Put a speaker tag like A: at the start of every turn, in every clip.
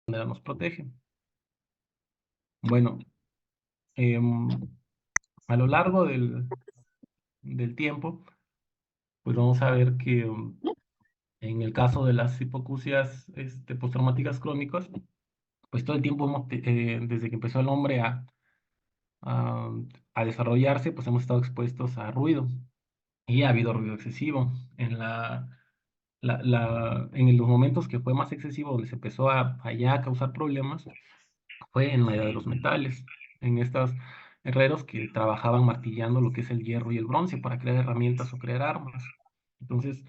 A: manera nos protege. Bueno, em, a lo largo del tiempo, pues vamos a ver que en el caso de las hipoacusias postraumáticas crónicas, pues todo el tiempo desde que empezó el hombre a, a desarrollarse, pues hemos estado expuestos a ruido y ha habido ruido excesivo. En los momentos que fue más excesivo, donde se empezó a ya causar problemas, fue en la edad de los metales, en estos herreros que trabajaban martillando lo que es el hierro y el bronce para crear herramientas o crear armas. Entonces,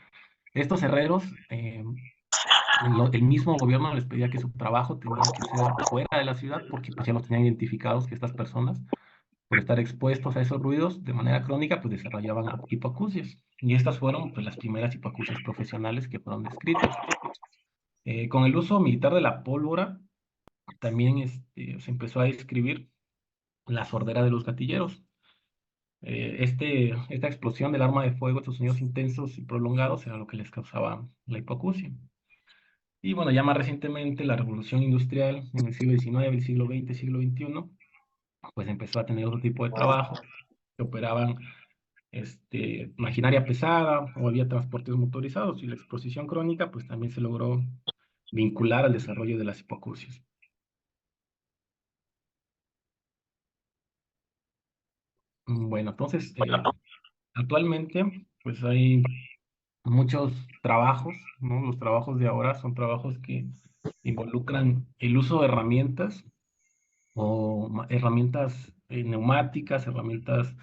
A: estos herreros, el mismo gobierno les pedía que su trabajo tenía que ser fuera de la ciudad porque pues ya los tenían identificados que estas personas, por estar expuestos a esos ruidos de manera crónica, pues desarrollaban hipoacusias. Y estas fueron pues las primeras hipoacusias profesionales que fueron descritas. Con el uso militar de la pólvora, también se empezó a describir la sordera de los gatilleros. Esta explosión del arma de fuego, estos sonidos intensos y prolongados, era lo que les causaba la hipoacusia. Y bueno, ya más recientemente la revolución industrial en el siglo XIX, el siglo XX, siglo XXI, pues empezó a tener otro tipo de trabajo, que operaban maquinaria pesada o había transportes motorizados y la exposición crónica pues también se logró vincular al desarrollo de las hipoacusias. Bueno, entonces, actualmente pues hay muchos trabajos, ¿no? Los trabajos de ahora son trabajos que involucran el uso de herramientas o herramientas neumáticas, herramientas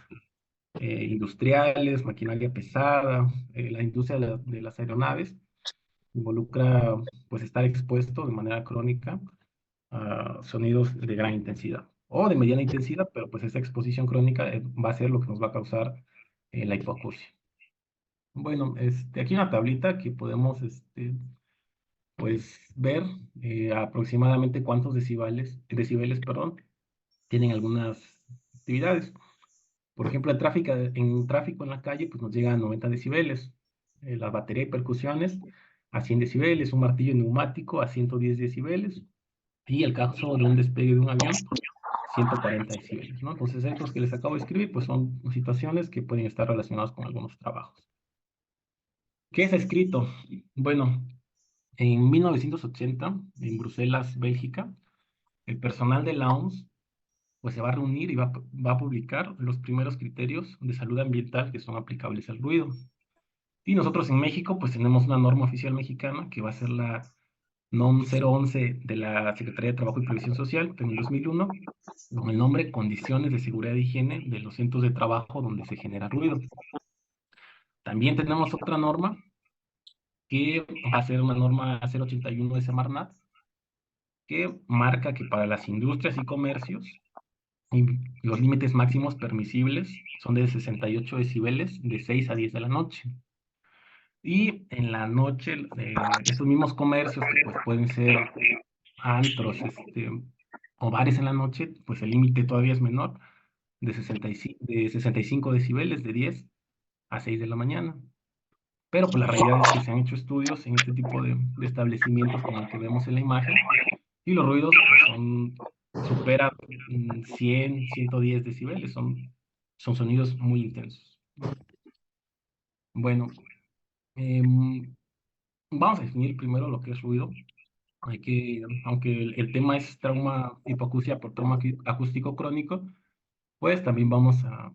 A: industriales, maquinaria pesada, la industria de las aeronaves, involucra pues estar expuesto de manera crónica a sonidos de gran intensidad o de mediana intensidad, pero pues esa exposición crónica va a ser lo que nos va a causar la hipoacusia. Bueno, aquí una tablita que podemos pues ver aproximadamente cuántos decibeles, perdón, tienen algunas actividades. Por ejemplo, en tráfico en la calle, pues nos llega a 90 decibeles. La batería y percusiones a 100 decibeles, un martillo neumático a 110 decibeles, y el caso de un despegue de un avión, 140 decibeles, ¿no? Entonces, estos que les acabo de escribir, pues son situaciones que pueden estar relacionadas con algunos trabajos. ¿Qué es escrito? Bueno, en 1980, en Bruselas, Bélgica, el personal de la OMS pues se va a reunir y va a publicar los primeros criterios de salud ambiental que son aplicables al ruido. Y nosotros en México, pues tenemos una norma oficial mexicana que va a ser la NOM 011 de la Secretaría de Trabajo y Previsión Social, en el 2001, con el nombre Condiciones de Seguridad e Higiene de los Centros de Trabajo donde se genera ruido. También tenemos otra norma que va a ser una norma 081 de Semarnat, que marca que para las industrias y comercios y los límites máximos permisibles son de 68 decibeles de 6 a 10 de la noche. Y en la noche, estos mismos comercios que pues pueden ser antros, o bares en la noche, pues el límite todavía es menor, de 65 decibeles de 10 a 6 de la mañana. Pero pues la realidad es que se han hecho estudios en este tipo de establecimientos como el que vemos en la imagen, y los ruidos pues superan 100, 110 decibeles, son sonidos muy intensos. Bueno, em, vamos a definir primero lo que es ruido. Aunque el tema es trauma, hipoacusia por trauma acústico crónico, pues también vamos a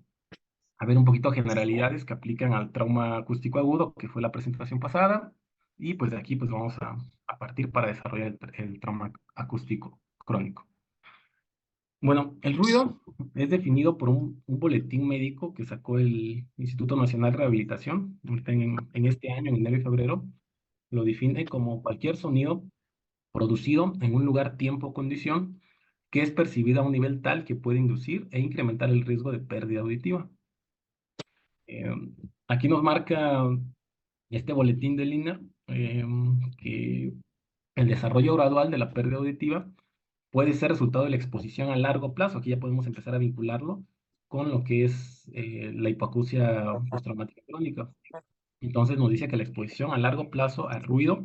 A: ver un poquito generalidades que aplican al trauma acústico agudo, que fue la presentación pasada, y pues de aquí pues vamos a partir para desarrollar el trauma acústico crónico. Bueno, el ruido es definido por un boletín médico que sacó el Instituto Nacional de Rehabilitación, ahorita en este año, en enero y febrero, lo define como cualquier sonido producido en un lugar, tiempo o condición que es percibido a un nivel tal que puede inducir e incrementar el riesgo de pérdida auditiva. Eh, Aquí nos marca este boletín del INER que el desarrollo gradual de la pérdida auditiva puede ser resultado de la exposición a largo plazo. Aquí ya podemos empezar a vincularlo con lo que es la hipoacusia postraumática crónica. Entonces nos dice que la exposición a largo plazo al ruido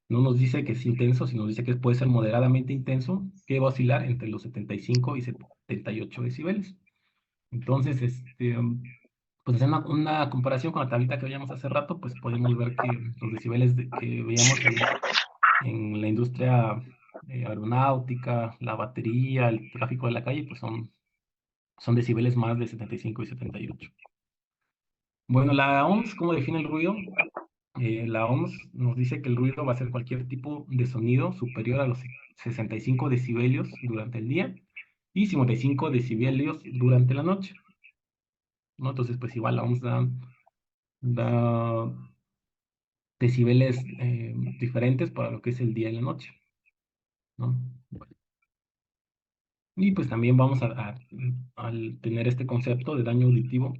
A: No nos dice que es intenso, sino dice que puede ser moderadamente intenso, que va a oscilar entre los 75 y 78 decibeles. Entonces, pues hacer una comparación con la tablita que veíamos hace rato, pues podemos ver que los decibeles que veíamos en la industria aeronáutica, la batería, el tráfico de la calle, pues son decibeles más de 75 y 78. Bueno, la OMS, ¿cómo define el ruido? La OMS nos dice que el ruido va a ser cualquier tipo de sonido superior a los 65 decibelios durante el día y 55 decibelios durante la noche, ¿no? Entonces, pues igual la OMS da decibeles diferentes para lo que es el día y la noche, ¿no? Y pues también vamos al tener este concepto de daño auditivo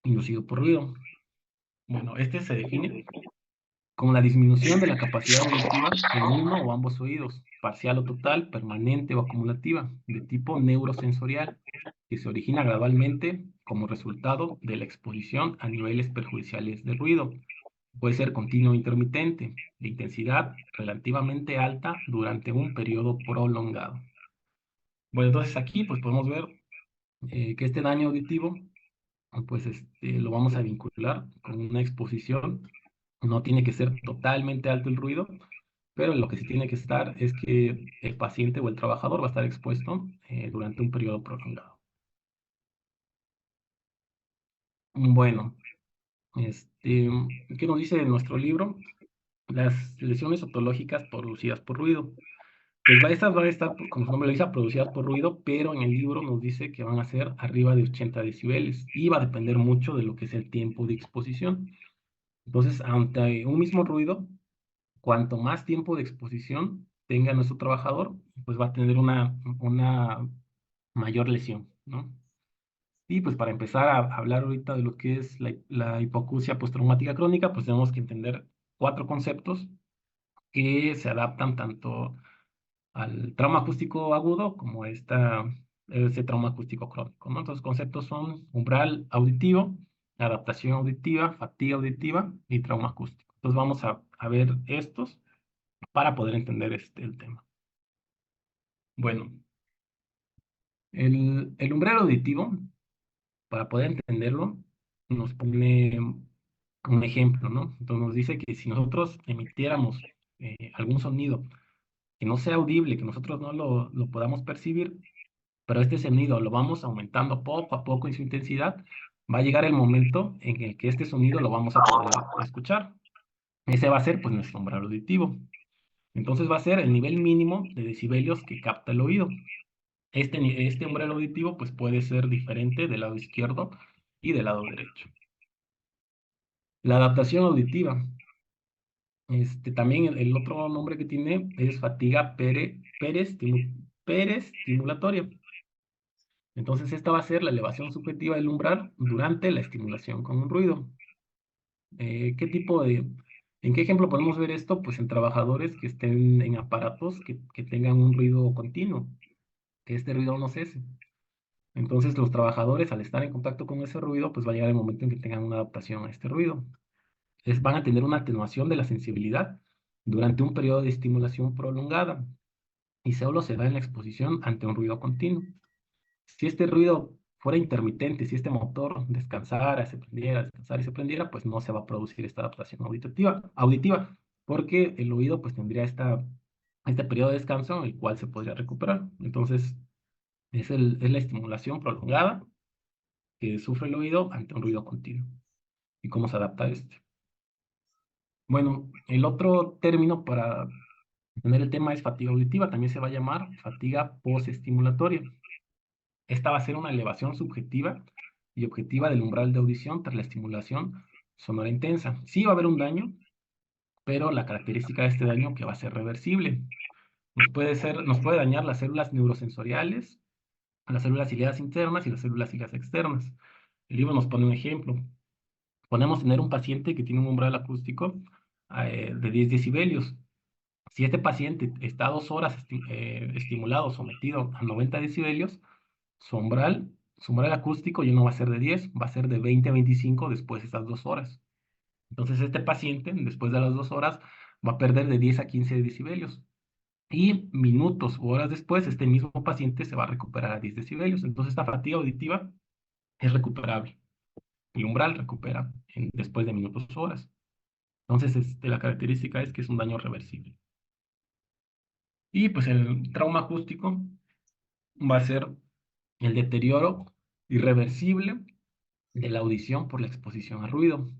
A: inducido por ruido. Bueno, este se define como la disminución de la capacidad auditiva en uno o ambos oídos, parcial o total, permanente o acumulativa, de tipo neurosensorial, que se origina gradualmente como resultado de la exposición a niveles perjudiciales de ruido. Puede ser continuo o intermitente, de intensidad relativamente alta durante un periodo prolongado. Bueno, entonces aquí pues podemos ver que este daño auditivo pues lo vamos a vincular con una exposición. No tiene que ser totalmente alto el ruido, pero lo que sí tiene que estar es que el paciente o el trabajador va a estar expuesto durante un periodo prolongado. Bueno, ¿qué nos dice nuestro libro? Las lesiones otológicas producidas por ruido. Pues estas van a estar, como su nombre lo dice, producidas por ruido, pero en el libro nos dice que van a ser arriba de 80 decibeles y va a depender mucho de lo que es el tiempo de exposición. Entonces, ante un mismo ruido, cuanto más tiempo de exposición tenga nuestro trabajador, pues va a tener una mayor lesión, ¿no? Y pues para empezar a hablar ahorita de lo que es la hipoacusia postraumática crónica, pues tenemos que entender 4 conceptos que se adaptan tanto al trauma acústico agudo como ese trauma acústico crónico, ¿no? Entonces, conceptos son umbral auditivo, adaptación auditiva, fatiga auditiva y trauma acústico. Entonces, vamos a ver estos para poder entender el tema. Bueno, el umbral auditivo, para poder entenderlo, nos pone un ejemplo, ¿no? Entonces, nos dice que si nosotros emitiéramos algún sonido que no sea audible, que nosotros no lo podamos percibir, pero este sonido lo vamos aumentando poco a poco en su intensidad, va a llegar el momento en el que este sonido lo vamos a poder escuchar. Ese va a ser pues nuestro umbral auditivo. Entonces va a ser el nivel mínimo de decibelios que capta el oído. Este umbral auditivo pues puede ser diferente del lado izquierdo y del lado derecho. La adaptación auditiva. También el otro nombre que tiene es fatiga perestimulatoria. Entonces, esta va a ser la elevación subjetiva del umbral durante la estimulación con un ruido. ¿Qué tipo en qué ejemplo podemos ver esto? Pues en trabajadores que estén en aparatos que tengan un ruido continuo, que este ruido no cese. Entonces, los trabajadores, al estar en contacto con ese ruido, pues va a llegar el momento en que tengan una adaptación a este ruido. Van a tener una atenuación de la sensibilidad durante un periodo de estimulación prolongada y solo se da en la exposición ante un ruido continuo. Si este ruido fuera intermitente, si este motor descansara, se prendiera, descansara y se prendiera, pues no se va a producir esta adaptación auditiva, porque el oído pues tendría este periodo de descanso en el cual se podría recuperar. Entonces, es la estimulación prolongada que sufre el oído ante un ruido continuo. ¿Y cómo se adapta a este? Bueno, el otro término para tener el tema es fatiga auditiva, también se va a llamar fatiga posestimulatoria. Esta va a ser una elevación subjetiva y objetiva del umbral de audición tras la estimulación sonora intensa. Sí va a haber un daño, pero la característica de este daño que va a ser reversible. Nos puede dañar las células neurosensoriales, las células ciliadas internas y las células ciliadas externas. El libro nos pone un ejemplo. Ponemos tener un paciente que tiene un umbral acústico de 10 decibelios. Si este paciente está 2 horas estimulado, sometido a 90 decibelios, su umbral acústico ya no va a ser de 10, va a ser de 20 a 25 después de estas 2 horas. Entonces este paciente, después de las 2 horas, va a perder de 10 a 15 decibelios. Y minutos o horas después, este mismo paciente se va a recuperar a 10 decibelios. Entonces, esta fatiga auditiva es recuperable. El umbral recupera después de minutos o horas. Entonces, la característica es que es un daño reversible. Y pues el trauma acústico va a ser el deterioro irreversible de la audición por la exposición al ruido.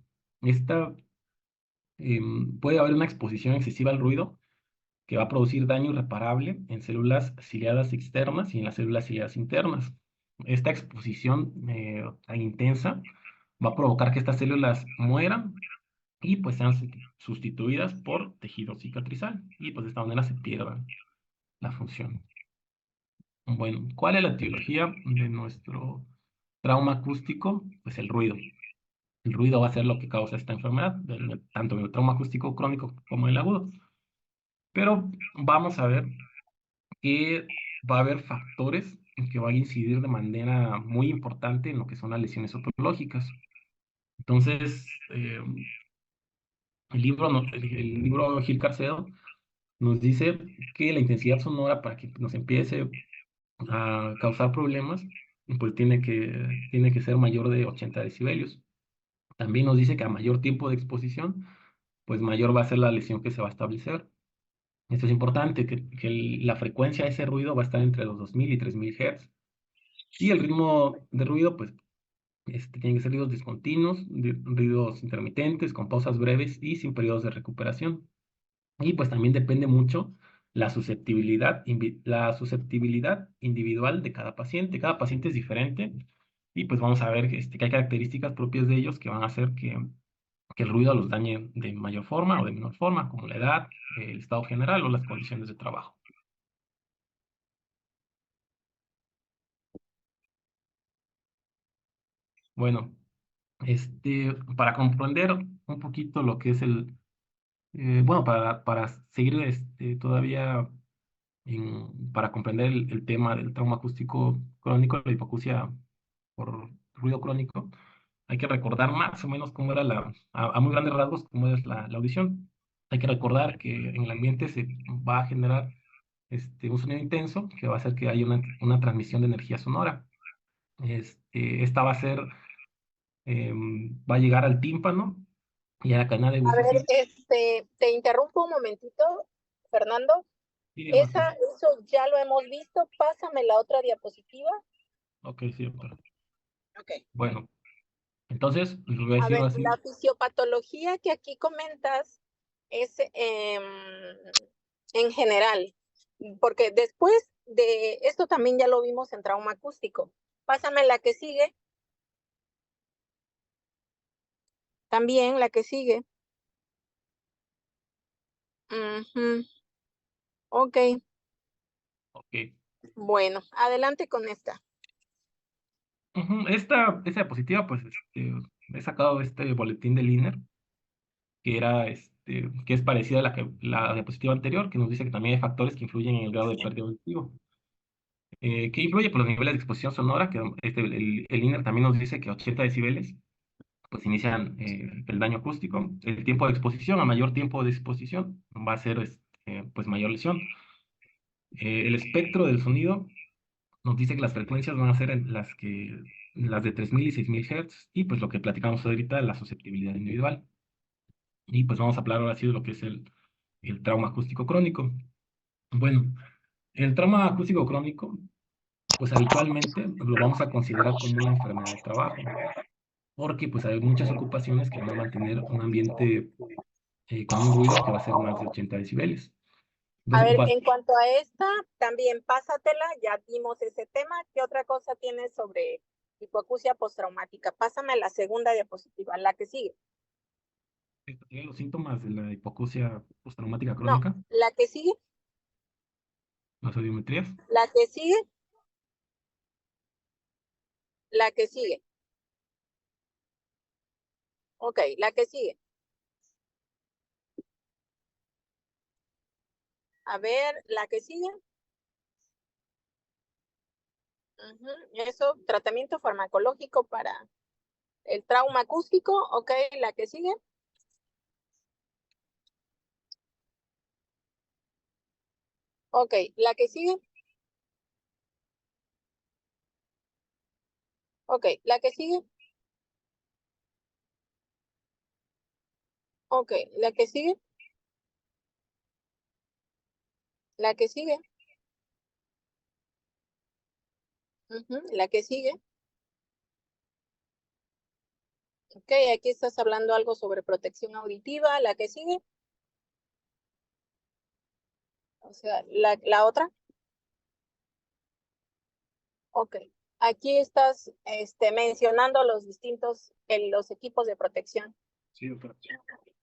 A: Esta, puede haber una exposición excesiva al ruido que va a producir daño irreparable en células ciliadas externas y en las células ciliadas internas. Esta exposición tan intensa va a provocar que estas células mueran y pues sean sustituidas por tejido cicatrizal y pues de esta manera se pierda la función. Bueno, ¿cuál es la etiología de nuestro trauma acústico? Pues el ruido. El ruido va a ser lo que causa esta enfermedad, tanto en el trauma acústico crónico como en el agudo. Pero vamos a ver que va a haber factores que van a incidir de manera muy importante en lo que son las lesiones otológicas. Entonces, el libro Gil Carcedo nos dice que la intensidad sonora para que nos empiece a causar problemas, pues tiene que ser mayor de 80 decibelios. También nos dice que a mayor tiempo de exposición, pues mayor va a ser la lesión que se va a establecer. Esto es importante, que la frecuencia de ese ruido va a estar entre los 2000 y 3000 Hz. Y el ritmo de ruido, pues, tienen que ser ruidos discontinuos, ruidos intermitentes, con pausas breves y sin periodos de recuperación. Y pues también depende mucho la susceptibilidad individual de cada paciente. Cada paciente es diferente y pues vamos a ver que hay características propias de ellos que van a hacer que el ruido los dañe de mayor forma o de menor forma, como la edad, el estado general o las condiciones de trabajo. Bueno, para comprender un poquito lo que es bueno, para seguir todavía para comprender el tema del trauma acústico crónico, la hipoacusia por ruido crónico, hay que recordar más o menos cómo era a muy grandes rasgos, cómo es la audición. Hay que recordar que en el ambiente se va a generar un sonido intenso que va a hacer que haya una transmisión de energía sonora. Esta va a ser, va a llegar al tímpano y a la cadena de
B: A ver,
A: huesos.
B: te interrumpo un momentito, Fernando.
A: Sí,
B: Eso ya lo hemos visto. Pásame la otra diapositiva.
A: ok, sí, doctor.
B: Ok.
A: Bueno, entonces, les voy a
B: A
A: decir
B: ver,
A: así.
B: la fisiopatología que aquí comentas es en general, porque después de esto también ya lo vimos en trauma acústico. Pásame la que sigue. También la que sigue. Ok,
A: Ok.
B: bueno, adelante con esta.
A: Esta diapositiva, pues, he sacado este boletín del INER, que es parecida a la diapositiva anterior, que nos dice que también hay factores que influyen en el grado de pérdida auditivo. ¿Qué influye? Por los niveles de exposición sonora, que el INER también nos dice que 80 decibeles, pues inician el daño acústico. El tiempo de exposición, a mayor tiempo de exposición, va a ser, pues, mayor lesión. El espectro del sonido nos dice que las frecuencias van a ser las de 3000 y 6000 Hz, y pues lo que platicamos ahorita, la susceptibilidad individual. Y pues vamos a hablar ahora sí de lo que es el trauma acústico crónico. Bueno, el trauma acústico crónico, pues habitualmente lo vamos a considerar como una enfermedad de trabajo, porque pues hay muchas ocupaciones que van a mantener un ambiente con un ruido que va a ser más de 80 decibeles. Dos
B: A ver,
A: ocupaciones.
B: en cuanto a esta, también pásatela, ya vimos ese tema. ¿Qué otra cosa tienes sobre hipoacusia postraumática? Pásame la segunda diapositiva, la que sigue.
A: Tienen los síntomas de la hipoacusia postraumática
B: No,
A: crónica,
B: la que sigue,
A: las audiometrías.
B: la que sigue, la que sigue. Ok, la que sigue. A ver, la que sigue. Eso, tratamiento farmacológico para el trauma acústico. Ok, la que sigue. Ok, la que sigue. Ok, la que sigue. Ok, la que sigue. La que sigue. Ujú, la que sigue. Ok, aquí estás hablando algo sobre protección auditiva. La que sigue. O sea, la otra. Ok. Aquí estás mencionando los distintos, los equipos de protección.
A: Sí, doctora.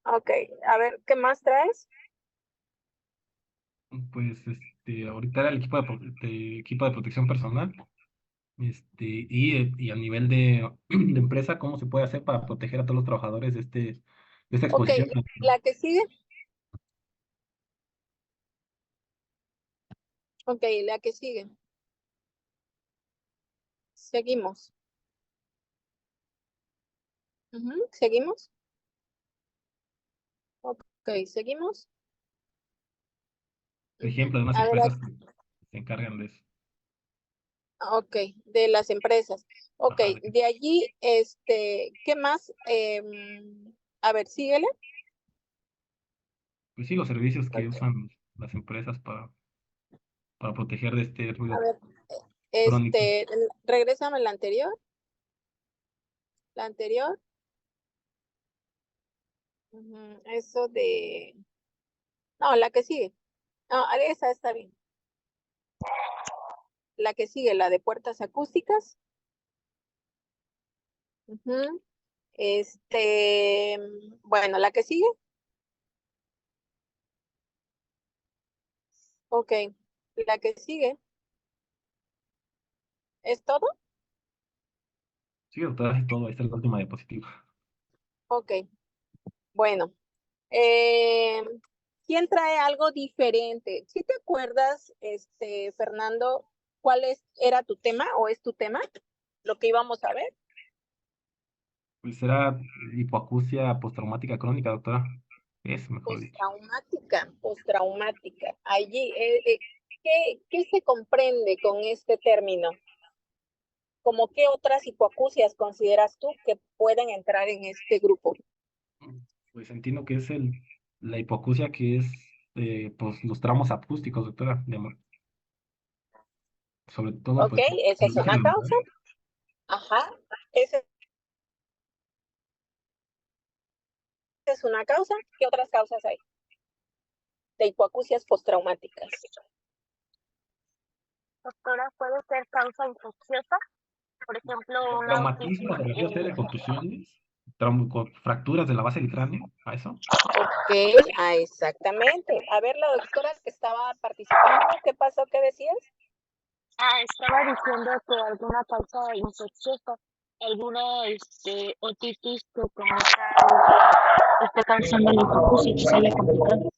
B: Ok, a ver, ¿qué más traes?
A: Pues ahorita era el equipo de protección personal. Y a nivel de empresa, ¿cómo se puede hacer para proteger a todos los trabajadores de esta
B: Ok,
A: exposición?
B: la que sigue. Ok, la que sigue. Seguimos. Ujú, seguimos. Ok, seguimos.
A: Por
B: Ujú,
A: ejemplo, de unas
B: a ver,
A: empresas que se encargan de eso.
B: ok, de las empresas. Ok,
A: Ajá,
B: de allí, ¿qué más? A ver, síguele.
A: pues sí, los servicios que
B: Ok,
A: usan las empresas para proteger de este
B: a
A: ruido
B: ver,
A: crónico.
B: regrésame la anterior. La anterior. Ujú, eso de... No, la que sigue. No, esa está bien. La que sigue, la de puertas acústicas. Ujú. Bueno, la que sigue. Ok, la que sigue. ¿Es todo?
A: Sí, doctora, y todo, ahí está la última diapositiva.
B: Ok, bueno. Eh, ¿Quién trae algo diferente? ¿Sí te acuerdas, Fernando, era tu tema o es tu tema? Lo que íbamos a ver.
A: Pues era hipoacusia postraumática crónica, doctora. Es mejor dicho.
B: Postraumática. Allí, ¿qué se comprende con este término? ¿Cómo qué otras hipoacusias consideras tú que pueden entrar en este grupo?
A: Pues entiendo que es la hipoacusia que es pues los traumas acústicos, doctora, sobre todo
B: ¿Ok?
A: pues
B: Esa
A: el
B: es
A: origen
B: una causa.
A: anual.
B: Ajá. Esa es una causa. ¿Qué otras causas hay de hipoacusias postraumáticas?
C: Doctora, puede ser causa infecciosa, por ejemplo,
A: Con
C: una otitis.
A: traumatismo, ¿se refiere usted de contusiones? Con fracturas de la base del cráneo, ¿a eso?
B: Ok, exactamente. A ver, la doctora que estaba participando, ¿qué pasó? ¿Qué decías?
C: Estaba diciendo que alguna causa infecciosa, alguna otitis que como tal esté causando la hipoacusia, que se haya complicado.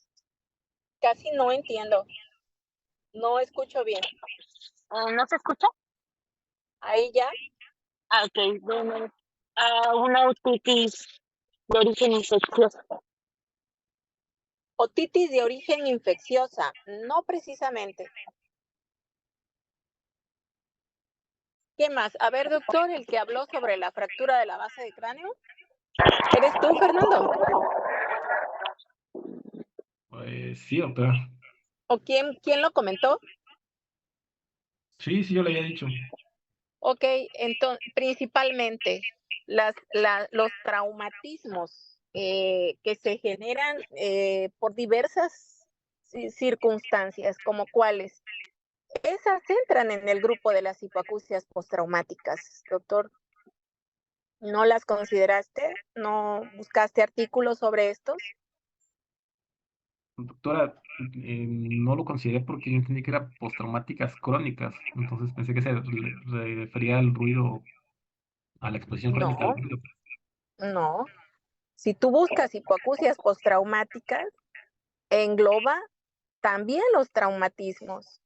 B: Casi no entiendo, no escucho bien.
C: ¿No se escucha?
B: Ahí ya,
C: Ok, bueno, una otitis de origen infeccioso.
B: otitis de origen infecciosa, no precisamente. ¿Qué más? A ver, doctor, el que habló sobre la fractura de la base de cráneo, ¿eres tú, Fernando?
A: Pues sí, doctora.
B: ¿O quién lo comentó?
A: Sí, sí, yo le había dicho.
B: Ok, entonces, principalmente los traumatismos que se generan por diversas circunstancias, como cuáles, esas entran en el grupo de las hipoacusias postraumáticas, doctor. ¿No las consideraste? ¿No buscaste artículos sobre estos?
A: Doctora, no lo consideré porque yo entendí que era postraumáticas crónicas. Entonces pensé que se refería al ruido, a la exposición crónica al
B: No,
A: ruido.
B: no. Si tú buscas hipoacusias postraumáticas, engloba también los traumatismos,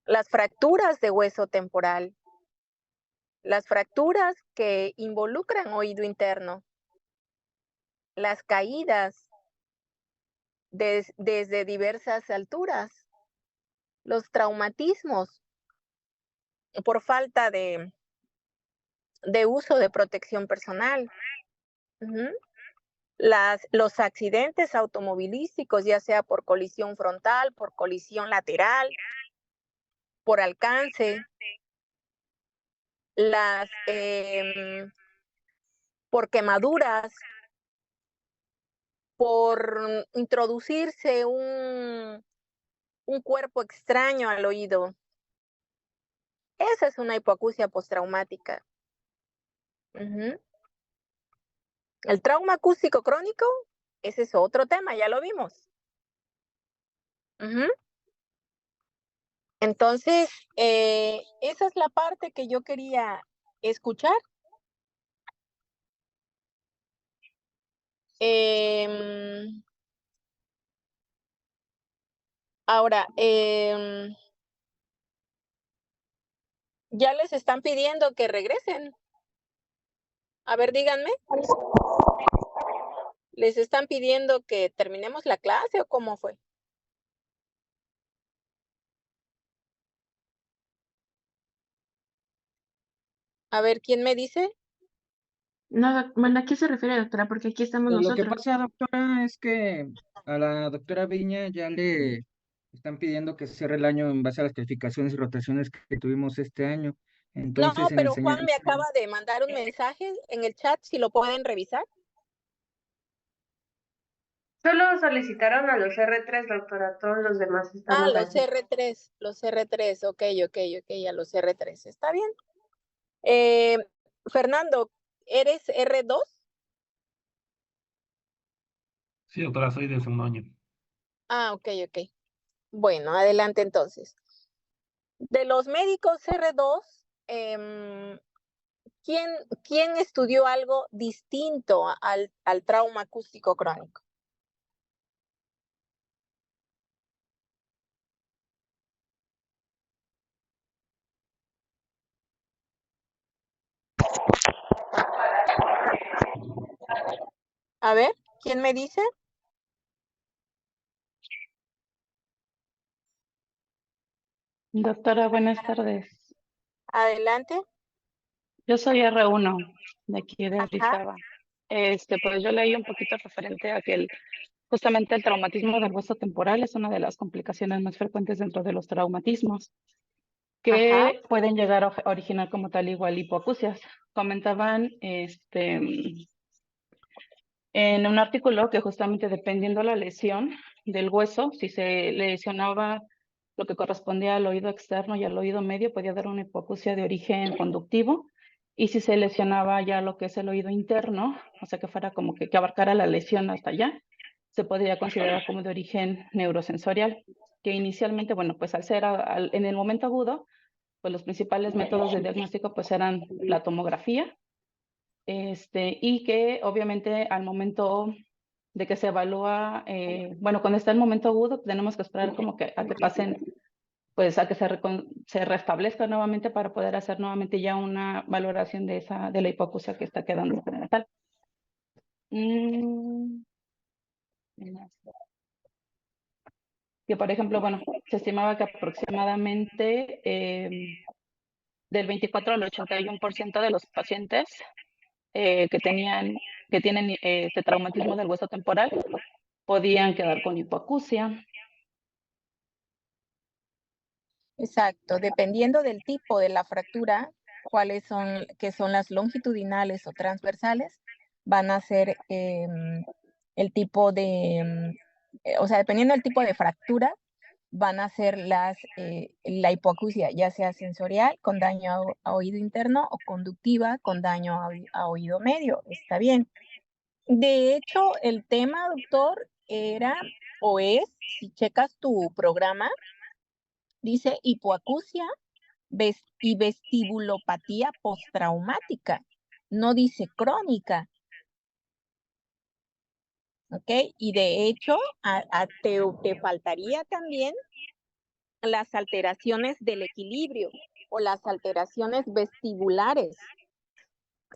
B: las fracturas de hueso temporal, las fracturas que involucran oído interno, las caídas, desde diversas alturas. Los traumatismos por falta de uso de protección personal. Los accidentes automovilísticos, ya sea por colisión frontal, por colisión lateral, por alcance, por quemaduras, por introducirse un cuerpo extraño al oído. Esa es una hipoacusia postraumática. El trauma acústico crónico, ese es otro tema, ya lo vimos. Entonces, esa es la parte que yo quería escuchar. Ahora, ya les están pidiendo que regresen. A ver, díganme. ¿Les están pidiendo que terminemos la clase o cómo fue? A ver, ¿quién me dice?
C: No, bueno, ¿a qué se refiere, doctora? Porque aquí estamos
D: Lo que
C: nosotros.
D: pasa, doctora, es que a la doctora Viña ya le están pidiendo que cierre el año en base a las calificaciones y rotaciones que tuvimos este año.
B: No,
D: Entonces, en
B: pero Juan
D: enseñanza,
B: me acaba de mandar un mensaje en el chat, si lo pueden revisar.
E: Solo solicitaron a los R3, doctora, todos los demás estamos
B: Los
E: aquí.
B: R3, ok, a los R3, está bien. Fernando, ¿eres R2?
A: Sí, doctora, soy de segundo año.
B: Ok. Bueno, adelante entonces. De los médicos R2, ¿quién estudió algo distinto al trauma acústico crónico? A ver, ¿quién me dice?
C: Doctora, buenas tardes.
B: Adelante.
C: Yo soy R1 de aquí de
B: Ajá.
C: Orizaba. Pues yo leí un poquito referente a que justamente el traumatismo del hueso temporal es una de las complicaciones más frecuentes dentro de los traumatismos, que pueden llegar a originar como tal igual hipoacusias. Comentaban en un artículo que justamente dependiendo la lesión del hueso, si se lesionaba lo que correspondía al oído externo y al oído medio, podía dar una hipoacusia de origen conductivo, y si se lesionaba ya lo que es el oído interno, o sea que fuera como que abarcara la lesión hasta allá, se podría considerar como de origen neurosensorial, que inicialmente, bueno, pues al ser en el momento agudo, pues los principales métodos de diagnóstico pues eran la tomografía, y que obviamente al momento de que se evalúa, bueno, cuando está el momento agudo, tenemos que esperar como que a que pasen, pues a que se restablezca nuevamente para poder hacer nuevamente ya una valoración de la hipoacusia que está quedando como tal. Que por ejemplo, bueno, se estimaba que aproximadamente del 24 al 81% de los pacientes que tienen este traumatismo del hueso temporal podían quedar con hipoacusia.
B: Exacto, dependiendo del tipo de la fractura, que son las longitudinales o transversales, van a ser el tipo de, o sea, dependiendo del tipo de fractura, van a ser la hipoacusia, ya sea sensorial, con daño a oído interno, o conductiva, con daño a oído medio. Está bien. De hecho, el tema, doctor, era o es, si checas tu programa, dice hipoacusia y vestibulopatía postraumática. No dice crónica. ¿Ok? Y de hecho, te faltaría también las alteraciones del equilibrio o las alteraciones vestibulares,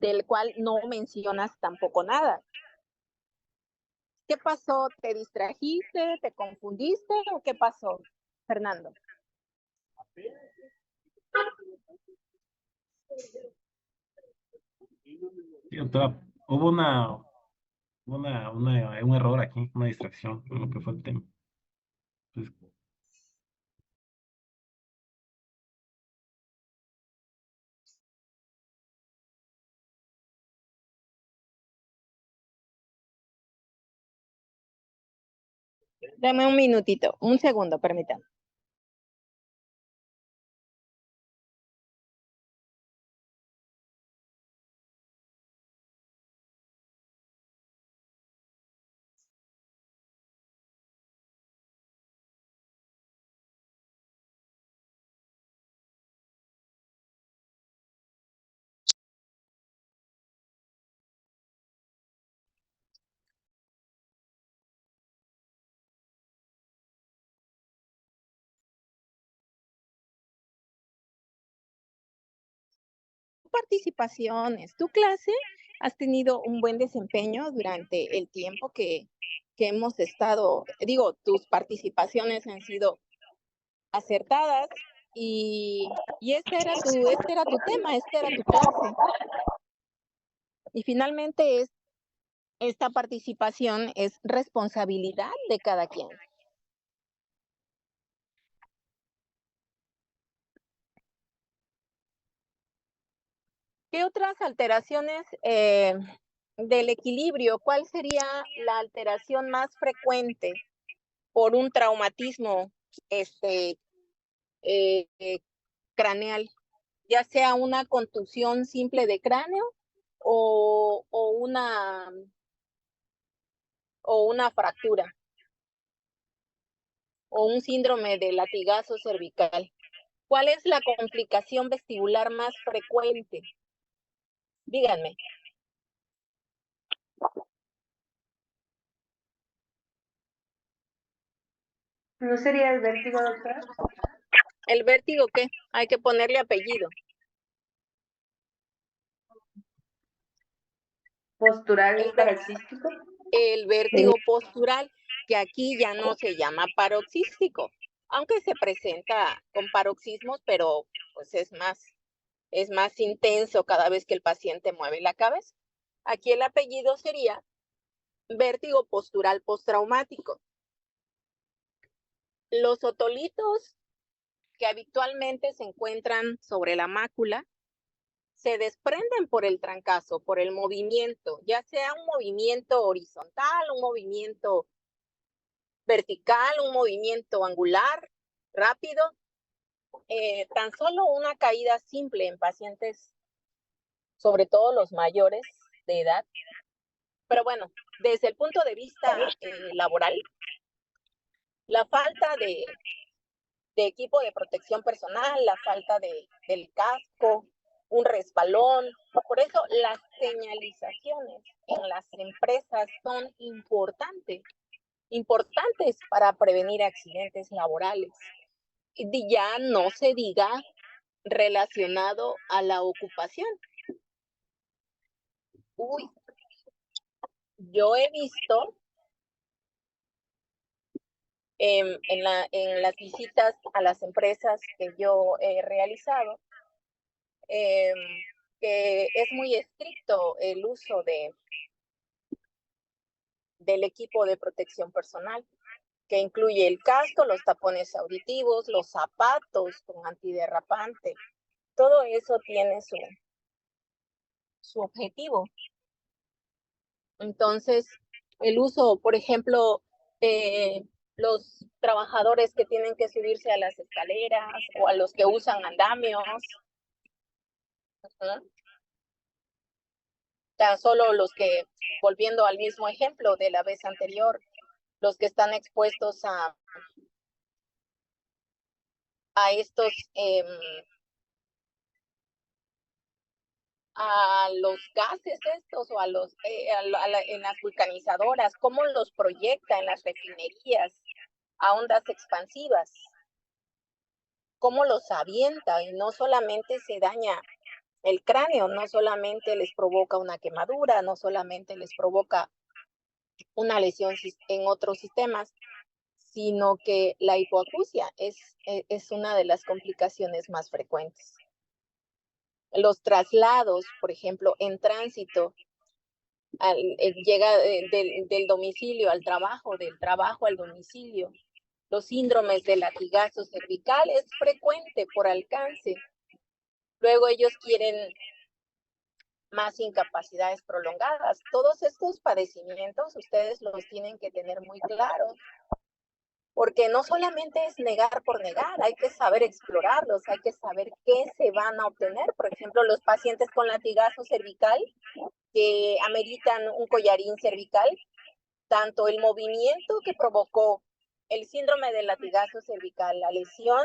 B: del cual no mencionas tampoco nada. ¿Qué pasó? ¿Te distrajiste? ¿Te confundiste? ¿O qué pasó, Fernando?
A: Sí, doctora, hubo un error aquí, una distracción en lo que fue el tema. Entonces,
B: Dame un minutito, un segundo, permítame. Participaciones. Tu clase has tenido un buen desempeño durante el tiempo que hemos estado, digo, tus participaciones han sido acertadas y este era tu tema, esta era tu clase. Y finalmente esta participación es responsabilidad de cada quien. ¿Qué otras alteraciones del equilibrio? ¿Cuál sería la alteración más frecuente por un traumatismo craneal? Ya sea una contusión simple de cráneo o una fractura o un síndrome de latigazo cervical. ¿Cuál es la complicación vestibular más frecuente? Díganme.
E: ¿No sería el vértigo, doctora?
B: ¿El vértigo qué? Hay que ponerle apellido.
E: ¿Postural paroxístico?
B: El vértigo postural, que aquí ya no se llama paroxístico, aunque se presenta con paroxismos, pero pues es más intenso cada vez que el paciente mueve la cabeza. Aquí el apellido sería vértigo postural postraumático. Los otolitos que habitualmente se encuentran sobre la mácula se desprenden por el trancazo, por el movimiento, ya sea un movimiento horizontal, un movimiento vertical, un movimiento angular, rápido. Tan solo una caída simple en pacientes, sobre todo los mayores de edad. Pero bueno, desde el punto de vista laboral, la falta de equipo de protección personal, la falta del casco, un resbalón. Por eso las señalizaciones en las empresas son importantes para prevenir accidentes laborales. Y ya no se diga relacionado a la ocupación. Uy, yo he visto en las visitas a las empresas que yo he realizado, que es muy estricto el uso del equipo de protección personal, que incluye el casco, los tapones auditivos, los zapatos con antiderrapante. Todo eso tiene su objetivo. Entonces, el uso, por ejemplo, los trabajadores que tienen que subirse a las escaleras o a los que usan andamios. Tan solo los que, volviendo al mismo ejemplo de la vez anterior, los que están expuestos a estos, a los gases estos o en las vulcanizadoras, cómo los proyecta en las refinerías a ondas expansivas, cómo los avienta y no solamente se daña el cráneo, no solamente les provoca una quemadura, no solamente les provoca una lesión en otros sistemas, sino que la hipoacusia es una de las complicaciones más frecuentes. Los traslados, por ejemplo, en tránsito, llega del domicilio al trabajo, del trabajo al domicilio. Los síndromes de latigazo cervical es frecuente por alcance. Luego ellos quieren más incapacidades prolongadas. Todos estos padecimientos ustedes los tienen que tener muy claros, porque no solamente es negar por negar, hay que saber explorarlos, hay que saber qué se van a obtener. Por ejemplo, los pacientes con latigazo cervical que ameritan un collarín cervical, tanto el movimiento que provocó el síndrome del latigazo cervical, la lesión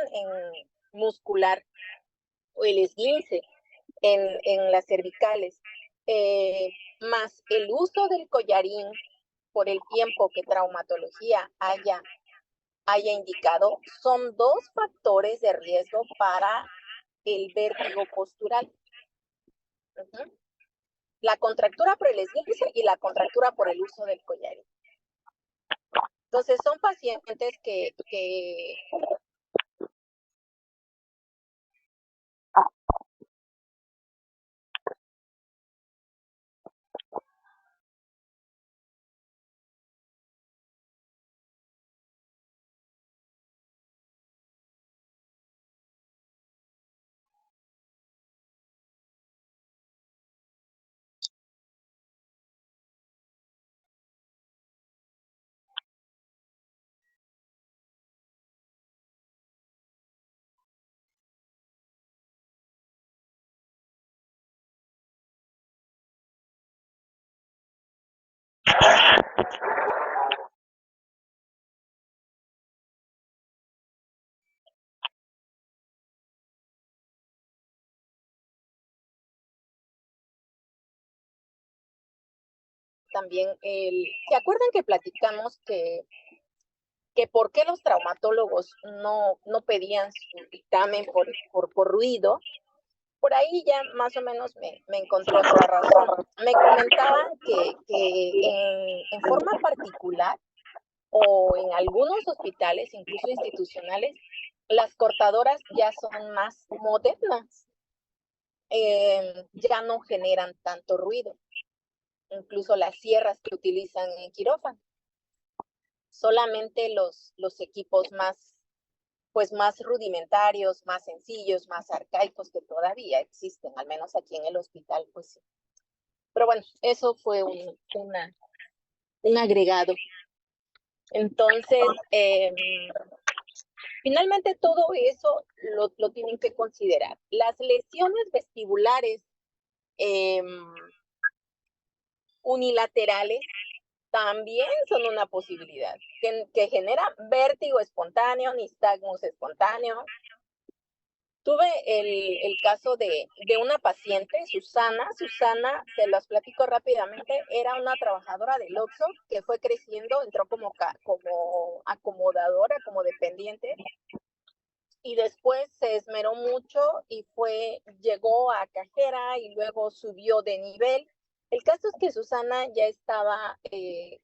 B: muscular o el esguince en las cervicales, más el uso del collarín por el tiempo que traumatología haya indicado, son 2 factores de riesgo para el vértigo postural. La contractura por el esguince y la contractura por el uso del collarín. Entonces, son pacientes que también, ¿se acuerdan que platicamos que por qué los traumatólogos no pedían su dictamen por ruido? Por ahí ya más o menos me encontré otra razón. Me comentaban que en forma particular o en algunos hospitales, incluso institucionales, las cortadoras ya son más modernas, ya no generan tanto ruido, incluso las sierras que utilizan en quirófano. Solamente los equipos más rudimentarios, más sencillos, más arcaicos que todavía existen, al menos aquí en el hospital, pues sí. Pero bueno, eso fue un agregado. Entonces, finalmente todo eso lo tienen que considerar. Las lesiones vestibulares unilaterales también son una posibilidad, que genera vértigo espontáneo, nistagmus espontáneo. Tuve el caso de una paciente, Susana, se los platico rápidamente, era una trabajadora del Oxxo que fue creciendo, entró como acomodadora, como dependiente, y después se esmeró mucho y llegó a cajera y luego subió de nivel. El caso es que Susana ya estaba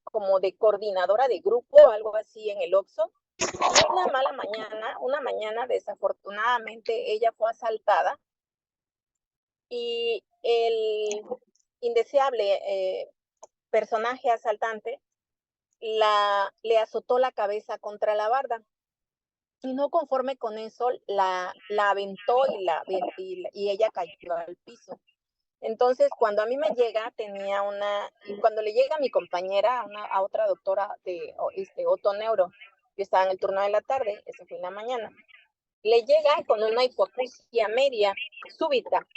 B: como de coordinadora de grupo o algo así en el Oxxo. Una mañana desafortunadamente ella fue asaltada y el indeseable personaje asaltante le azotó la cabeza contra la barda. Y no conforme con eso, la aventó y ella cayó al piso. Entonces, cuando a mí me llega, cuando le llega a mi compañera, a otra doctora de otoneuro, yo estaba en el turno de la tarde, eso fue en la mañana, le llega con una hipoacusia media súbita,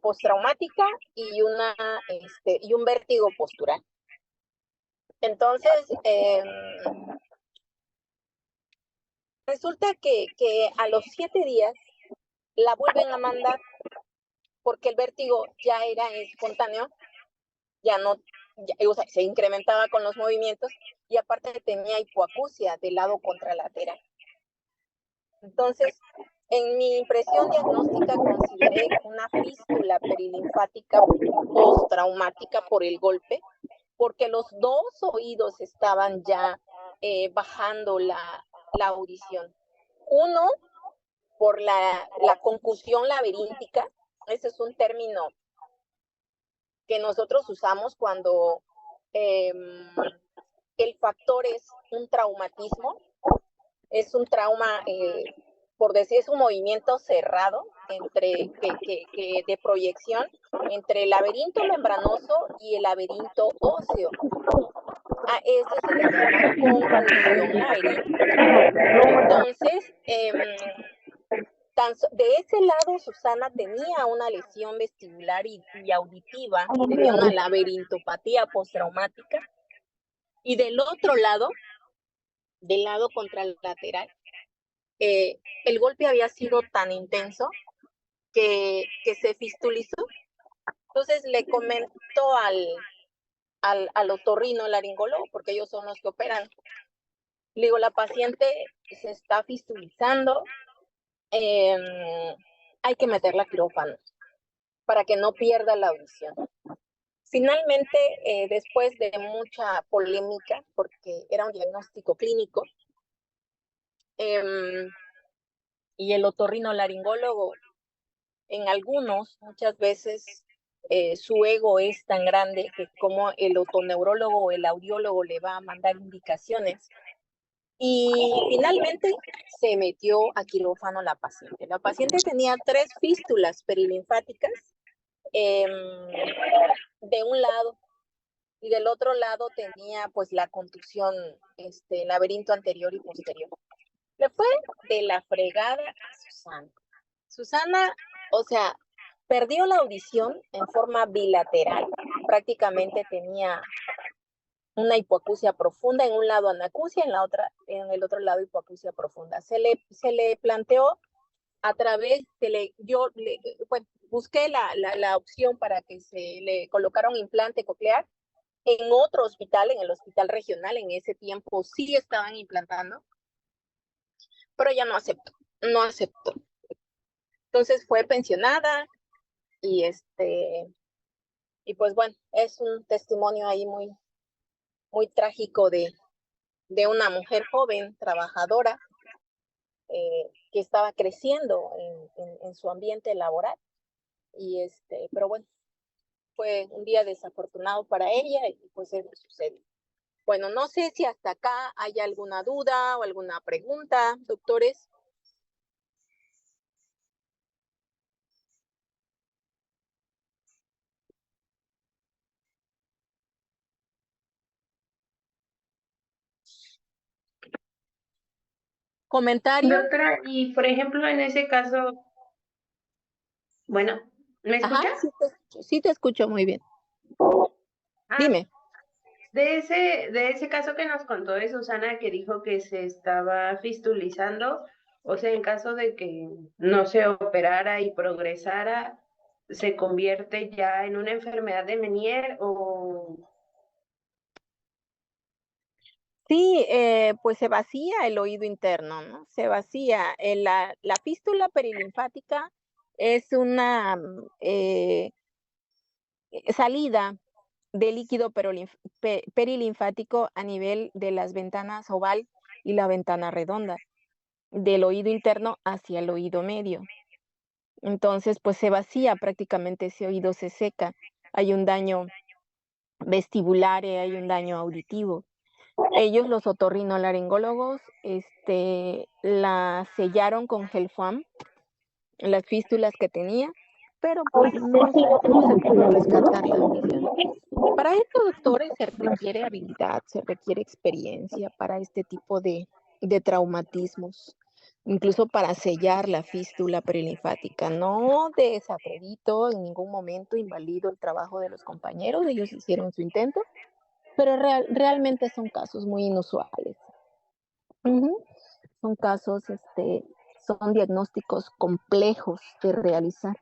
B: postraumática y un vértigo postural. Entonces, resulta que a los 7 días la vuelven a mandar porque el vértigo ya era espontáneo, o sea, se incrementaba con los movimientos y aparte tenía hipoacusia del lado contralateral. Entonces, en mi impresión diagnóstica consideré una fístula perilinfática postraumática por el golpe, porque los dos oídos estaban ya bajando la audición. Uno, por la concusión laberíntica. Ese es un término que nosotros usamos cuando el factor es un traumatismo, es un trauma, por decir, es un movimiento cerrado de proyección entre el laberinto membranoso y el laberinto óseo. A eso se le llama concusión laberíntica. Entonces, de ese lado, Susana tenía una lesión vestibular y auditiva, tenía una laberintopatía postraumática, y del otro lado, del lado contralateral, el golpe había sido tan intenso que se fistulizó. Entonces le comentó al otorrinolaringólogo, porque ellos son los que operan. Le digo, la paciente se está fistulizando, hay que meterla a quirófano para que no pierda la audición. Finalmente, después de mucha polémica, porque era un diagnóstico clínico, y el otorrinolaringólogo, en algunos, muchas veces, su ego es tan grande que como el otoneurólogo o el audiólogo le va a mandar indicaciones. Y finalmente se metió a quirófano la paciente. La paciente tenía 3 fístulas perilinfáticas de un lado, y del otro lado tenía pues la contusión, laberinto anterior y posterior. Le fue de la fregada a Susana. Susana, o sea, perdió la audición en forma bilateral, prácticamente tenía una hipoacusia profunda, en un lado anacusia, en el otro lado hipoacusia profunda. Se le planteó a través, bueno, busqué la opción para que se le colocara un implante coclear en otro hospital, en el hospital regional. En ese tiempo sí estaban implantando, pero ella no aceptó. Entonces fue pensionada y y pues bueno, es un testimonio ahí muy, muy trágico de una mujer joven, trabajadora, que estaba creciendo en su ambiente laboral. Y pero bueno, fue un día desafortunado para ella y pues eso sucedió. Bueno, no sé si hasta acá hay alguna duda o alguna pregunta, doctores. ¿Comentario?
E: Doctora, y por ejemplo, en ese caso, bueno, ¿me escucha?
B: Ajá, sí te escucho muy bien. Dime.
E: De ese caso que nos contó de Susana, que dijo que se estaba fistulizando, o sea, en caso de que no se operara y progresara, ¿se convierte ya en una enfermedad de Meniere o...?
B: Sí, pues se vacía el oído interno, ¿no? Se vacía. La fístula perilinfática es una salida de líquido perilinfático a nivel de las ventanas oval y la ventana redonda, del oído interno hacia el oído medio. Entonces, pues se vacía prácticamente, ese oído se seca. Hay un daño vestibular, hay un daño auditivo. Ellos, los otorrinolaringólogos, la sellaron con gel foam, las fístulas que tenía, pero pues no se pudo rescatar la audición. Para esto, doctores, se requiere habilidad, se requiere experiencia para este tipo de traumatismos, incluso para sellar la fístula perilinfática. No desacredito en ningún momento, invalido el trabajo de los compañeros, ellos hicieron su intento, pero realmente son casos muy inusuales. Son casos, son diagnósticos complejos de realizar.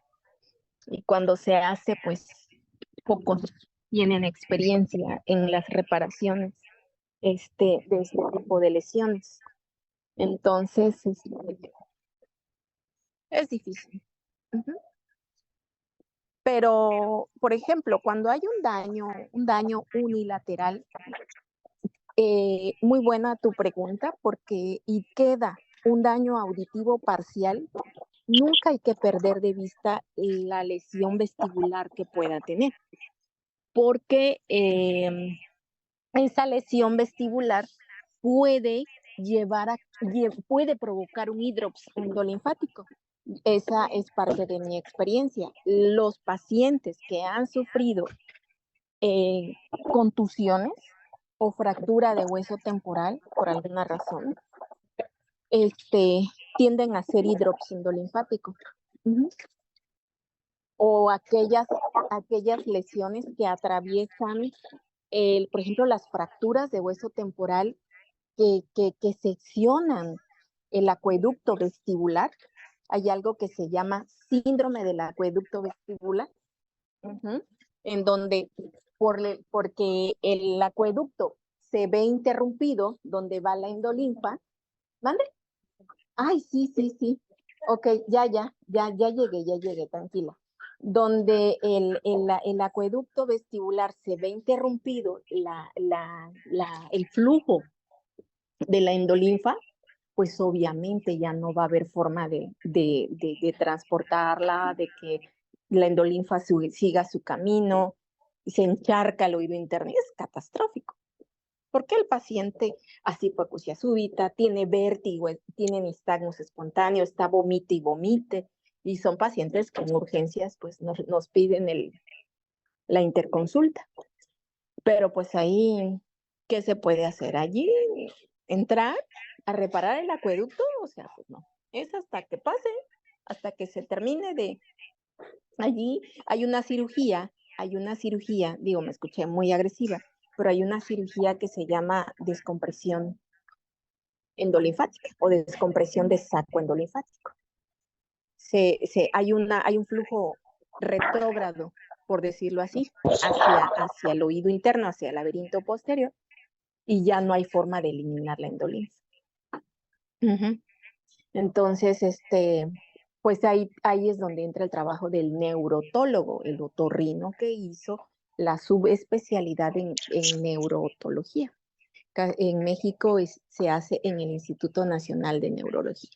B: Y cuando se hace, pues pocos tienen experiencia en las reparaciones de este tipo de lesiones. Entonces, es difícil. Pero, por ejemplo, cuando hay un daño unilateral, muy buena tu pregunta, porque y queda un daño auditivo parcial, nunca hay que perder de vista la lesión vestibular que pueda tener, porque esa lesión vestibular puede puede provocar un hidrops endolinfático. Esa es parte de mi experiencia. Los pacientes que han sufrido contusiones o fractura de hueso temporal por alguna razón, tienden a ser hidrops endolinfático. O aquellas lesiones que atraviesan, por ejemplo, las fracturas de hueso temporal que seccionan el acueducto vestibular. Hay algo que se llama síndrome del acueducto vestibular, en donde porque el acueducto se ve interrumpido, donde va la endolinfa. ¿Mande? Ay, sí. Ok, ya llegué, tranquila. Donde el acueducto vestibular se ve interrumpido, el flujo de la endolinfa, pues obviamente ya no va a haber forma de transportarla, de que la endolinfa siga su camino, se encharca el oído interno, es catastrófico. Porque el paciente hace hipoacusia súbita, tiene vértigo, tiene nistagmus espontáneo, está vomite y vomite, y son pacientes que en urgencias pues nos piden la interconsulta. Pero pues ahí, ¿qué se puede hacer? Allí, entrar a reparar el acueducto, o sea, pues no. Es hasta que pase, hasta que se termine de... Allí hay una cirugía, digo, me escuché muy agresiva, pero hay una cirugía que se llama descompresión endolinfática o descompresión de saco endolinfático. Hay un flujo retrógrado, por decirlo así, hacia el oído interno, hacia el laberinto posterior, y ya no hay forma de eliminar la endolinfa. Entonces, pues ahí es donde entra el trabajo del neurotólogo, el otorrino que hizo la subespecialidad en neurootología. En México se hace en el Instituto Nacional de Neurología.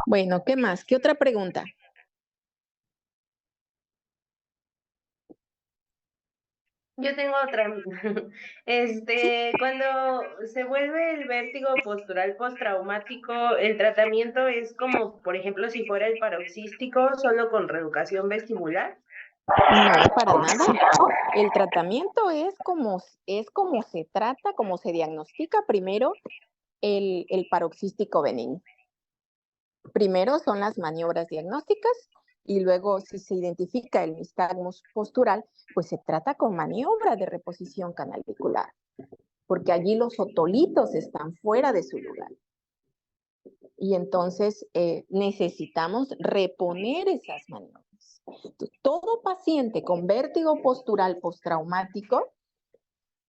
B: Bueno, ¿qué más? ¿Qué otra pregunta?
E: Yo tengo otra. Cuando se vuelve el vértigo postural postraumático, el tratamiento es como, por ejemplo, si fuera el paroxístico, solo con reeducación vestibular.
B: No, para nada. El tratamiento es como se trata, como se diagnostica primero el paroxístico benigno. Primero son las maniobras diagnósticas y luego si se identifica el nistagmus postural, pues se trata con maniobra de reposición canalicular, porque allí los otolitos están fuera de su lugar. Y entonces necesitamos reponer esas maniobras. Todo paciente con vértigo postural postraumático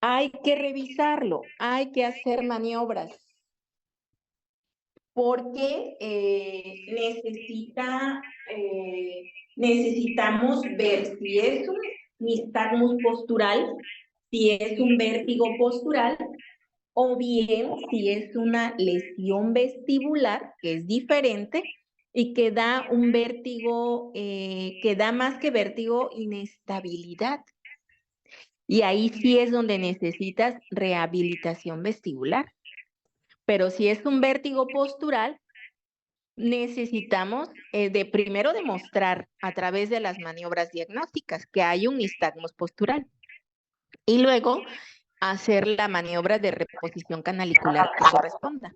B: hay que revisarlo, hay que hacer maniobras, porque necesitamos ver si es un nistagmus postural, si es un vértigo postural, o bien si es una lesión vestibular, que es diferente, y que da un vértigo, que da más que vértigo, inestabilidad. Y ahí sí es donde necesitas rehabilitación vestibular. Pero si es un vértigo postural, necesitamos primero demostrar a través de las maniobras diagnósticas que hay un nistagmus postural. Y luego hacer la maniobra de reposición canalicular que corresponda.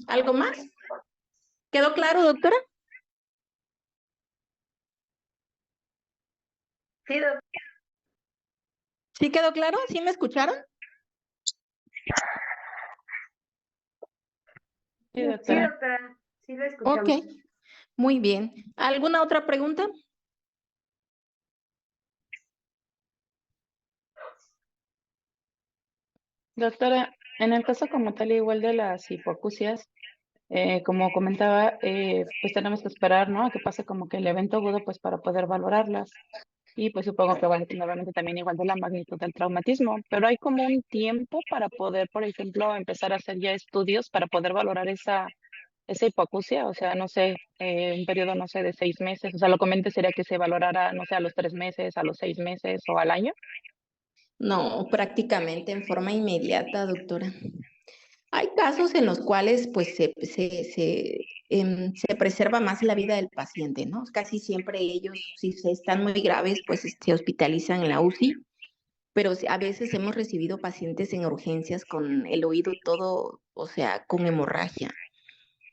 B: ¿Algo más? ¿Quedó claro, doctora?
E: Sí, doctora.
B: ¿Sí quedó claro? ¿Sí me escucharon?
C: Sí, doctora.
E: Sí lo escuchamos.
B: Ok, muy bien. ¿Alguna otra pregunta?
C: Doctora, en el caso como tal igual de las hipoacusias, Como comentaba, pues tenemos que esperar, ¿no? A que pase como que el evento agudo, pues para poder valorarlas. Y pues supongo que van a tener obviamente también igual de la magnitud del traumatismo, pero hay como un tiempo para poder, por ejemplo, empezar a hacer ya estudios para poder valorar esa hipoacusia, o sea, no sé, un periodo, no sé, de 6 meses, o sea, lo conveniente sería que se valorara, no sé, a los 3 meses, a los 6 meses o al año.
B: No, prácticamente en forma inmediata, doctora. Hay casos en los cuales pues se preserva más la vida del paciente, ¿no? Casi siempre ellos, si están muy graves, pues se hospitalizan en la UCI, pero a veces hemos recibido pacientes en urgencias con el oído todo, o sea, con hemorragia.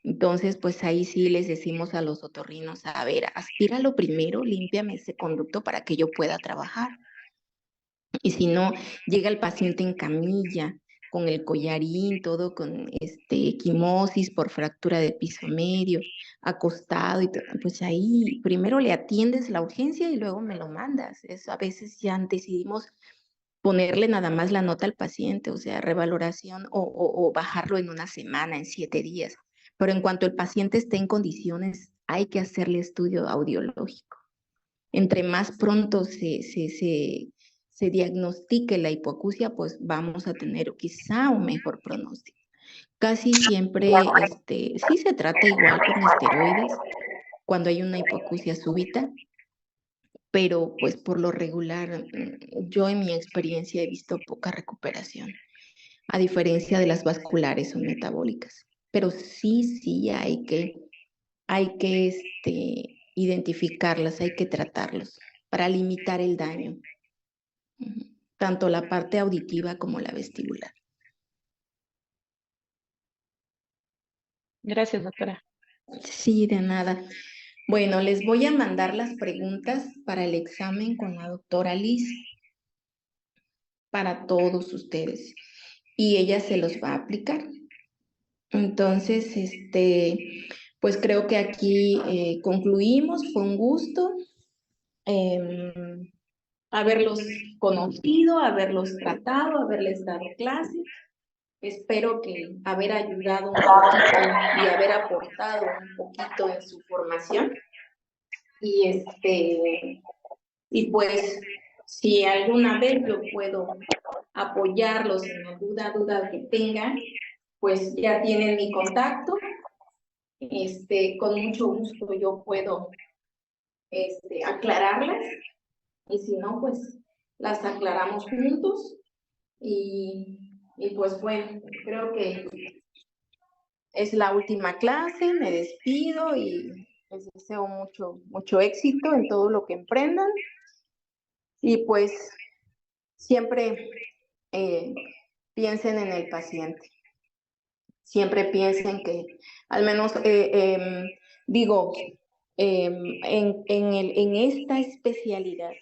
B: Entonces, pues ahí sí les decimos a los otorrinos, a ver, aspíralo primero, límpiame ese conducto para que yo pueda trabajar. Y si no, llega el paciente en camilla, con el collarín, todo con equimosis por fractura de piso medio, acostado, y pues ahí primero le atiendes la urgencia y luego me lo mandas. Eso a veces ya decidimos ponerle nada más la nota al paciente, o sea, revaloración o bajarlo en una semana, en 7 días. Pero en cuanto el paciente esté en condiciones, hay que hacerle estudio audiológico. Entre más pronto se diagnostique la hipoacusia, pues vamos a tener quizá un mejor pronóstico. Casi siempre sí se trata igual con esteroides cuando hay una hipoacusia súbita, pero pues por lo regular yo en mi experiencia he visto poca recuperación, a diferencia de las vasculares o metabólicas. Pero sí hay que identificarlas, hay que tratarlos para limitar el daño, tanto la parte auditiva como la vestibular.
C: Gracias, doctora.
B: Sí, de nada. Bueno, les voy a mandar las preguntas para el examen con la doctora Liz, para todos ustedes, y ella se los va a aplicar. Entonces, pues creo que aquí concluimos. Fue un gusto haberlos conocido, haberlos tratado, haberles dado clases. Espero que haber ayudado un poquito y haber aportado un poquito en su formación. Y pues, si alguna vez yo puedo apoyarlos en alguna duda que tengan, pues ya tienen mi contacto. Con mucho gusto yo puedo aclararlas, y si no, pues las aclaramos juntos. Y pues bueno, creo que es la última clase, me despido y les deseo mucho éxito en todo lo que emprendan. Y pues siempre piensen en el paciente. Siempre piensen que, al menos, digo, en esta especialidad,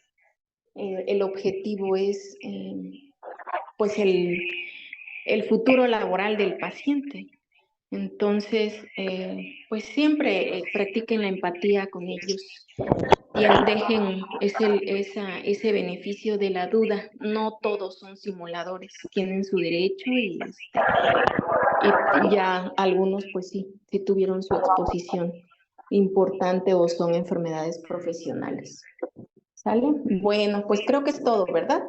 B: el objetivo es pues el futuro laboral del paciente. Entonces, pues siempre practiquen la empatía con ellos y dejen ese beneficio de la duda. No todos son simuladores, tienen su derecho y ya algunos pues sí tuvieron su exposición importante o son enfermedades profesionales. ¿Sale? Bueno, pues creo que es todo, ¿verdad?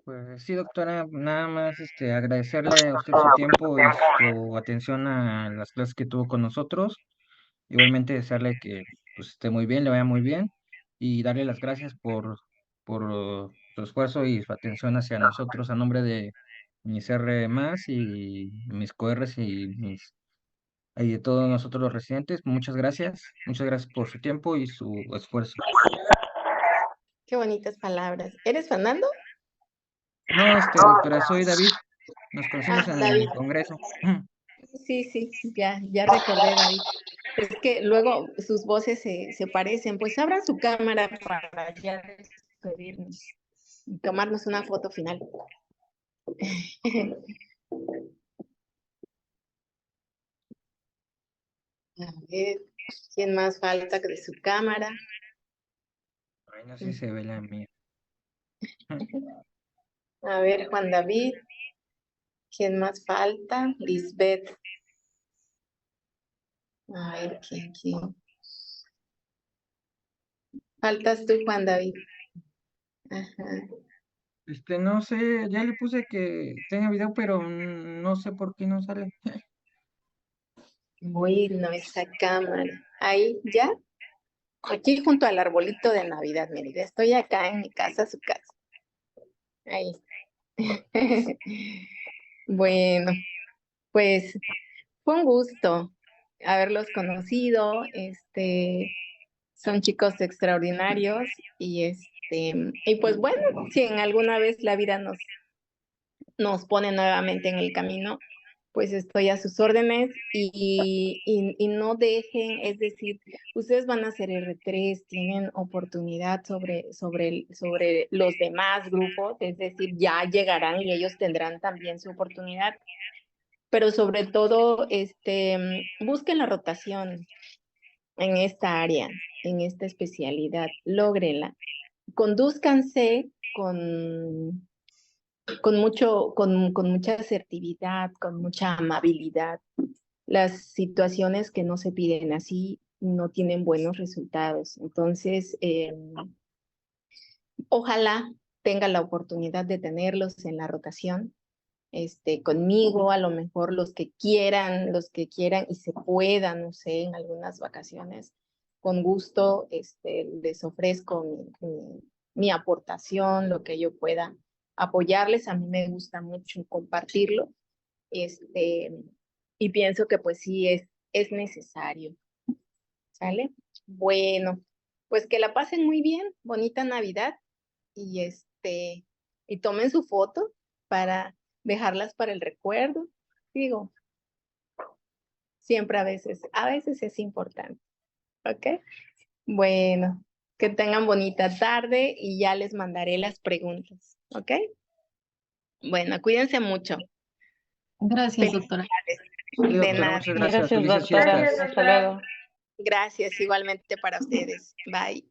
D: Pues sí, doctora, nada más agradecerle a usted su tiempo y su atención a las clases que tuvo con nosotros. Igualmente desearle que pues, esté muy bien, le vaya muy bien y darle las gracias por su esfuerzo y su atención hacia nosotros a nombre de mis R más y mis QRs y de todos nosotros los residentes. Muchas gracias por su tiempo y su esfuerzo.
B: Qué bonitas palabras. ¿Eres Fernando?
D: No, doctora, soy David. Nos conocimos en
B: David.
D: el Congreso.
B: Sí, ya recordé, David. Es que luego sus voces se parecen. Pues abran su cámara para ya despedirnos y tomarnos una foto final. A ver, ¿quién más falta de su cámara?
D: Ay, no sé si se ve la mía.
B: A ver, Juan David. ¿Quién más falta? Lisbeth. A ver, ¿quién? Faltas tú, Juan David. Ajá.
D: No sé, ya le puse que tenga video, pero no sé por qué no sale.
B: Bueno, esa cámara. Ahí, ¿ya? Aquí junto al arbolito de Navidad, mire, estoy acá en mi casa, su casa. Ahí. Bueno, pues fue un gusto haberlos conocido. Son chicos extraordinarios y pues bueno, si en alguna vez la vida nos pone nuevamente en el camino, pues estoy a sus órdenes y no dejen, es decir, ustedes van a ser R3, tienen oportunidad sobre los demás grupos, es decir, ya llegarán y ellos tendrán también su oportunidad, pero sobre todo, busquen la rotación en esta área, en esta especialidad, lógrenla, condúzcanse con mucha asertividad, con mucha amabilidad. Las situaciones que no se piden así no tienen buenos resultados. Entonces, ojalá tenga la oportunidad de tenerlos en la rotación, conmigo, a lo mejor los que quieran y se puedan, no sé, en algunas vacaciones, con gusto, les ofrezco mi aportación, lo que yo pueda apoyarles. A mí me gusta mucho compartirlo, y pienso que pues sí es necesario, ¿sale? Bueno, pues que la pasen muy bien, bonita Navidad y y tomen su foto para dejarlas para el recuerdo. Digo, siempre a veces es importante, ¿ok? Bueno, que tengan bonita tarde y ya les mandaré las preguntas, ¿ok? Bueno, cuídense mucho.
C: Gracias, doctora.
D: Sí,
B: De
D: doctora,
B: nada.
D: muchas gracias.
C: Gracias,
D: Felices
C: doctora.
D: fiestas.
C: Hasta luego.
B: Gracias igualmente para ustedes. Bye.